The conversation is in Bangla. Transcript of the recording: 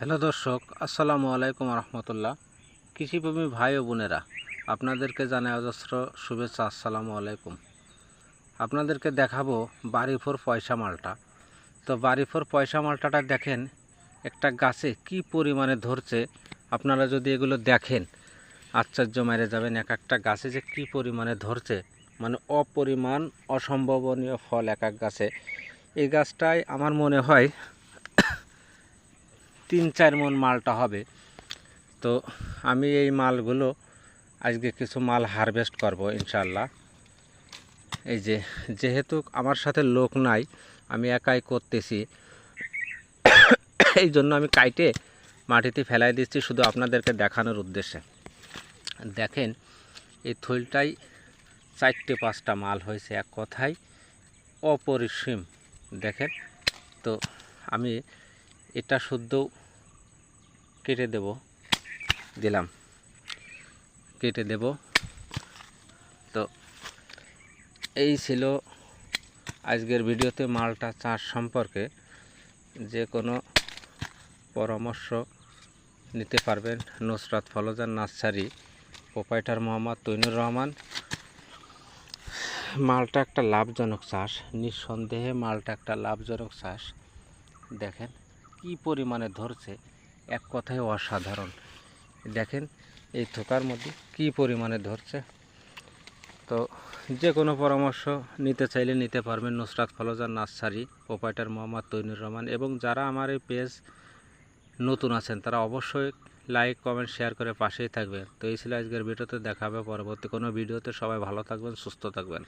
হ্যালো দর্শক, আসসালামু আলাইকুম রহমতুল্লাহ। কৃষিপ্রেমী ভাই ও বোনেরা, আপনাদেরকে জানাই অজস্র শুভেচ্ছা। আসসালামু আলাইকুম। আপনাদেরকে দেখাবো বাড়িফোর পয়সা মালটা। তো বাড়িফোর পয়সা মালটাটা দেখেন একটা গাছে কি পরিমাণে ধরছে। আপনারা যদি এগুলো দেখেন আশ্চর্য মেরে যাবেন। এক একটা গাছে যে কি পরিমাণে ধরছে, মানে অপরিমাণ অসম্ভাবনীয় ফল এক এক গাছে। এই গাছটায় আমার মনে হয় 3-4 মণ মালটা হবে। তো আমি এই মালগুলো আজকে কিছু মাল হারভেস্ট করব ইনশাল্লাহ। এই যেহেতু আমার সাথে লোক নাই, আমি একাই করতেছি, এই জন্য আমি কাইটে মাটিতে ফেলাই দিচ্ছি শুধু আপনাদেরকে দেখানোর উদ্দেশ্যে। দেখেন এই থইলটাই 4-5টা মাল হয়েছে, এক কথায় অপরিসীম। দেখেন তো আমি এটা শুদ্ধ কেটে দিলাম, কেটে দেব। তো এই ছিল আজকের ভিডিওতে মালটা চাষ সম্পর্কে। যে কোনো পরামর্শ নিতে পারবেন নুসরাত ফলজান নার্সারি, প্রোপাইটার মোহাম্মদ তৈনুর রহমান। মালটা একটা লাভজনক চাষ, নিঃসন্দেহে মালটা একটা লাভজনক চাষ। দেখেন কি পরিমাণে ধরছে, এক কথায় অসাধারণ। দেখেন এই থোকার মধ্যে কি পরিমাণে ধরছে। তো যে কোনো পরামর্শ নিতে চাইলে নিতে পারবেন নুসরাত ফলজান নার্সারি, প্রোপাইটার মোহাম্মদ তৈনুর রহমান। এবং যারা আমার এই পেজ নতুন আছেন তারা অবশ্যই লাইক কমেন্ট শেয়ার করে পাশেই থাকবেন। তো এই ছিল আজকের ভিডিওতে, দেখা হবে পরবর্তী কোনো ভিডিওতে। সবাই ভালো থাকবেন, সুস্থ থাকবেন।